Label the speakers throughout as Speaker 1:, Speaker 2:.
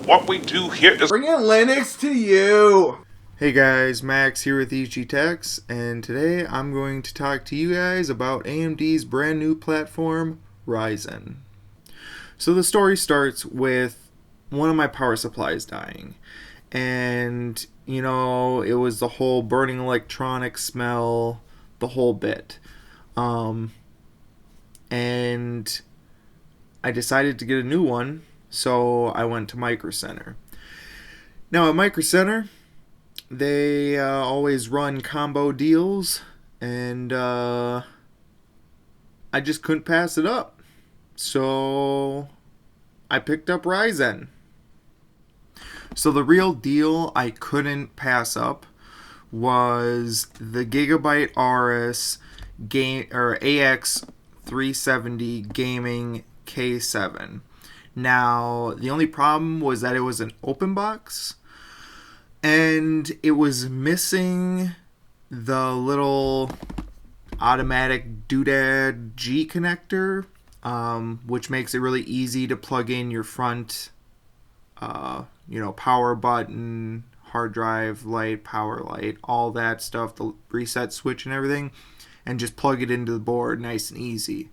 Speaker 1: What we do here is
Speaker 2: bringing Linux to you.
Speaker 3: Hey guys, Max here with EG Techs, and today I'm going to talk to you guys about AMD's brand new platform, Ryzen. So the story starts with one of my power supplies dying, and you know, it was the whole burning electronics smell, the whole bit. And I decided to get a new one, so I went to Micro Center. Now at Micro Center, they always run combo deals, and I just couldn't pass it up. So I picked up Ryzen. So the real deal I couldn't pass up was the Gigabyte Auros AX760 gaming K7. Now the only problem was that it was an open box, and it was missing the little automatic doodad G connector, which makes it really easy to plug in your front power button, hard drive light, power light, all that stuff, the reset switch and everything, and just plug it into the board nice and easy.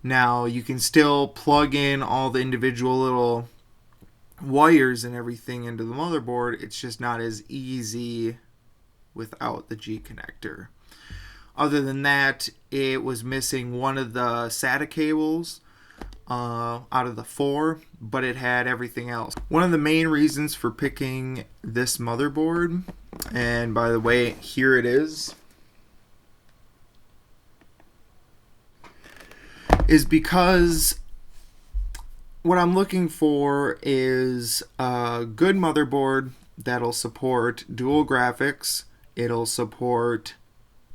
Speaker 3: Now you can still plug in all the individual little wires and everything into the motherboard. It's just not as easy without the G connector. Other than that, it was missing one of the SATA cables out of the 4, but it had everything else. One of the main reasons for picking this motherboard, and by the way, here it is because what I'm looking for is a good motherboard that'll support dual graphics. It'll support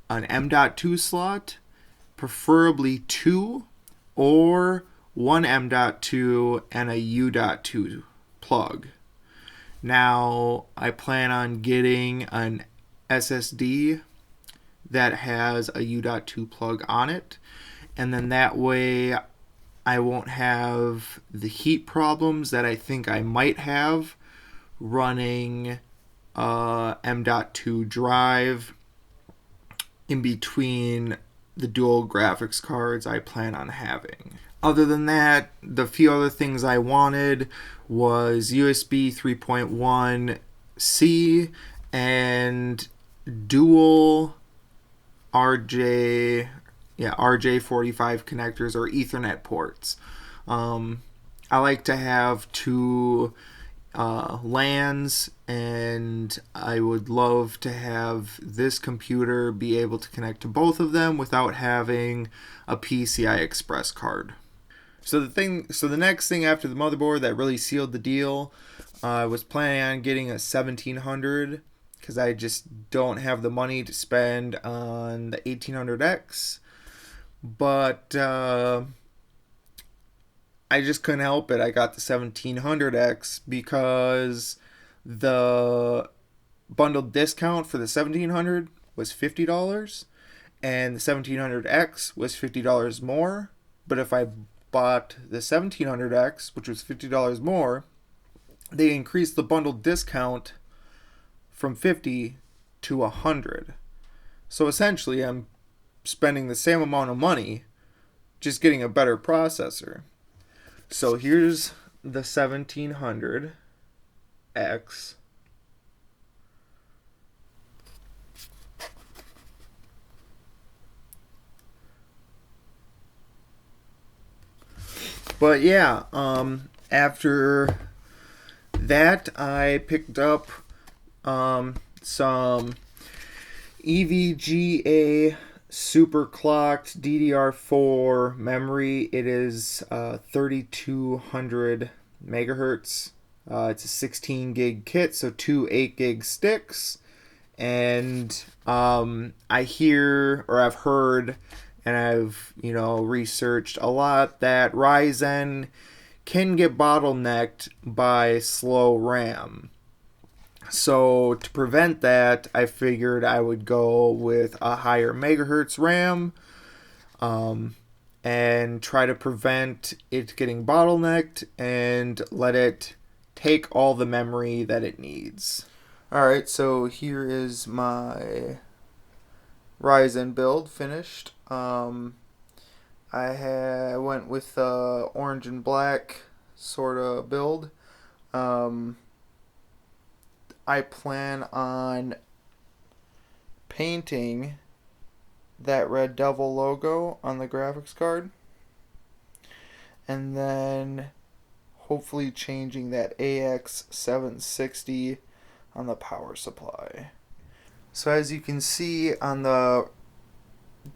Speaker 3: an M.2 slot, preferably 2, or one M.2 and a U.2 plug. Now, I plan on getting an SSD that has a U.2 plug on it, and then that way I won't have the heat problems that I think I might have running M.2 drive in between the dual graphics cards I plan on having. Other than that, the few other things I wanted was USB 3.1C and dual RJ45 connectors or Ethernet ports. I like to have 2 LANs, and I would love to have this computer be able to connect to both of them without having a PCI Express card. So the next thing after the motherboard that really sealed the deal, I was planning on getting a 1700 because I just don't have the money to spend on the 1800X. But I just couldn't help it. I got the 1700X because the bundled discount for the 1700 was $50, and the 1700X was $50 more. But if I bought the 1700X, which was $50 more, they increased the bundled discount from 50 to 100. So essentially, I'm spending the same amount of money, just getting a better processor. So here's the 1700X. But yeah, after that, I picked up some EVGA super clocked DDR4 memory. It is 3200 megahertz. It's a 16 gig kit, so 2 8 gig sticks. And I've heard, and I've researched a lot that Ryzen can get bottlenecked by slow RAM. So to prevent that, I figured I would go with a higher megahertz RAM and try to prevent it getting bottlenecked and let it take all the memory that it needs. Alright, so here is my Ryzen build finished. I went with orange and black sort of build. I plan on painting that Red Devil logo on the graphics card, and then hopefully changing that AX760 on the power supply. So as you can see on the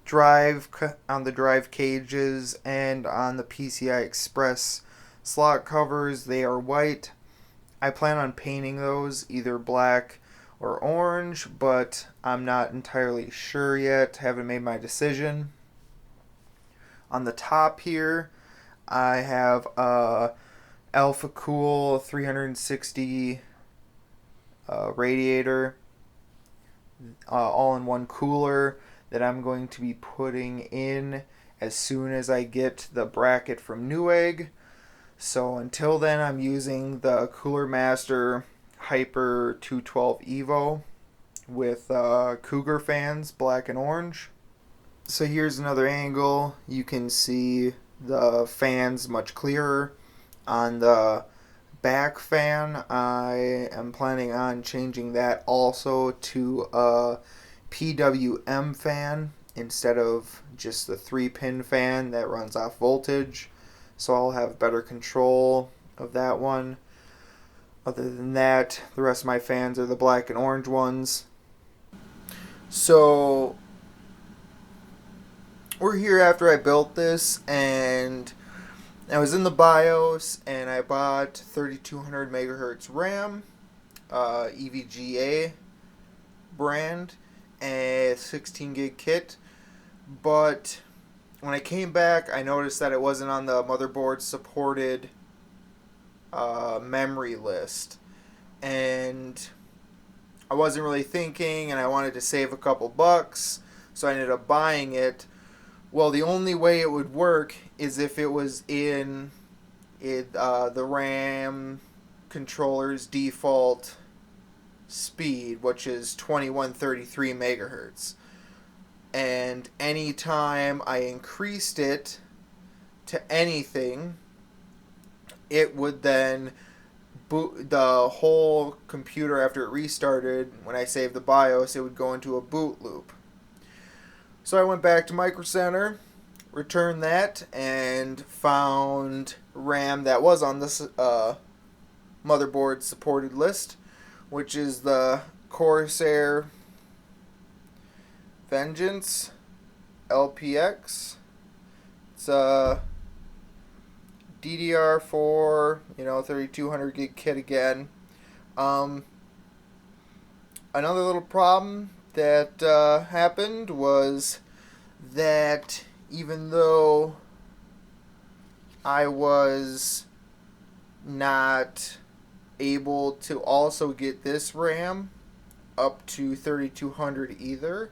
Speaker 3: drive cages and on the PCI Express slot covers, they are white. I plan on painting those either black or orange, but I'm not entirely sure yet. Haven't made my decision. On the top here, I have a Alpha Cool 360 radiator, all-in-one cooler that I'm going to be putting in as soon as I get the bracket from Newegg. So until then, I'm using the Cooler Master Hyper 212 Evo with Cougar fans, black and orange. So here's another angle. You can see the fans much clearer. On the back fan, I am planning on changing that also to a PWM fan instead of just the 3-pin fan that runs off voltage. So I'll have better control of that one. Other than that, the rest of my fans are the black and orange ones. So we're here after I built this, and I was in the BIOS and I bought 3200 megahertz RAM, EVGA brand, a 16 gig kit. But when I came back, I noticed that it wasn't on the motherboard supported memory list, and I wasn't really thinking, and I wanted to save a couple bucks, so I ended up buying it. Well, the only way it would work is if it was in the RAM controller's default speed, which is 2133 megahertz. And anytime I increased it to anything, it would then boot the whole computer after it restarted. When I saved the BIOS, it would go into a boot loop. So I went back to Micro Center, returned that, and found RAM that was on this motherboard supported list, which is the Corsair Vengence LPX. It's a DDR4, 3200 gig kit again. Another little problem that happened was that even though I was not able to also get this RAM up to 3200 either,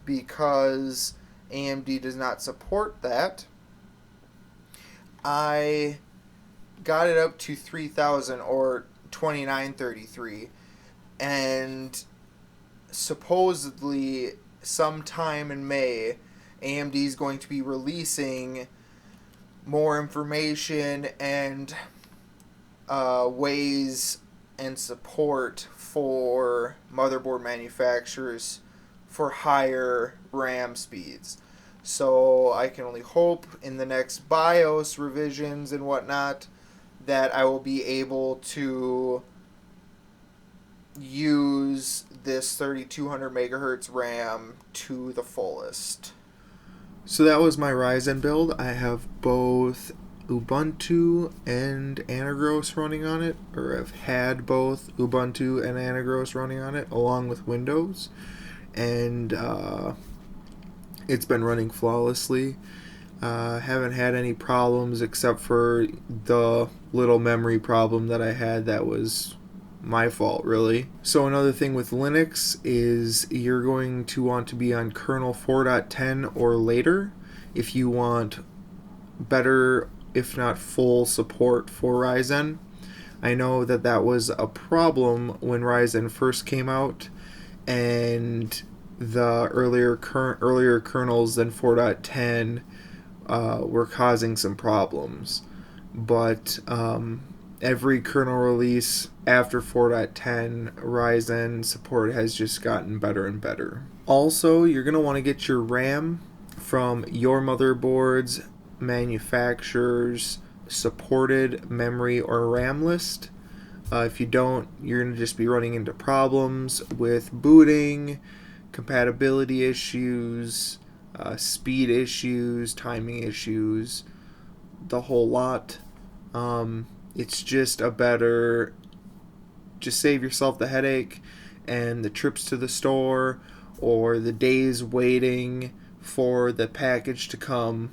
Speaker 3: because AMD does not support that, I got it up to 3000 or 2933, and supposedly sometime in May, AMD is going to be releasing more information and ways and support for motherboard manufacturers for higher RAM speeds. So I can only hope in the next BIOS revisions and whatnot that I will be able to use this 3200 megahertz RAM to the fullest. So that was my Ryzen build. I have both Ubuntu and Anagros running on it, or I've had both Ubuntu and Anagros running on it along with Windows, and it's been running flawlessly. Haven't had any problems except for the little memory problem that I had that was my fault, really. So another thing with Linux is you're going to want to be on kernel 4.10 or later if you want better, if not full, support for Ryzen. I know that that was a problem when Ryzen first came out, and the earlier kernels than 4.10 were causing some problems. But every kernel release after 4.10, Ryzen support has just gotten better and better. Also, you're going to want to get your RAM from your motherboard's manufacturer's supported memory or RAM list. If you don't, you're going to just be running into problems with booting, compatibility issues, speed issues, timing issues, the whole lot. It's just just save yourself the headache and the trips to the store or the days waiting for the package to come,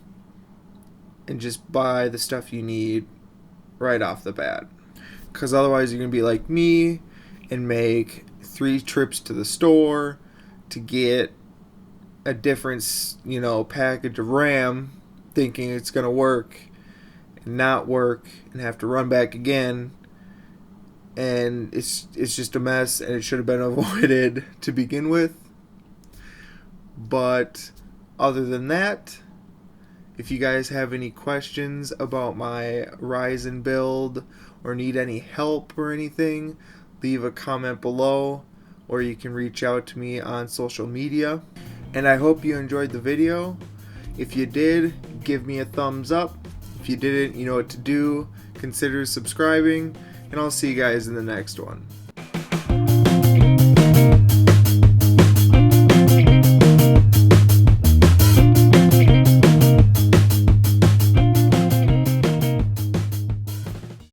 Speaker 3: and just buy the stuff you need right off the bat. Because otherwise you're going to be like me and make 3 trips to the store to get a different, package of RAM, thinking it's going to work and not work, and have to run back again. And it's just a mess, and it should have been avoided to begin with. But other than that, if you guys have any questions about my Ryzen build or need any help or anything, leave a comment below, or you can reach out to me on social media. And I hope you enjoyed the video. If you did, give me a thumbs up. If you didn't, you know what to do. Consider subscribing, and I'll see you guys in the next one.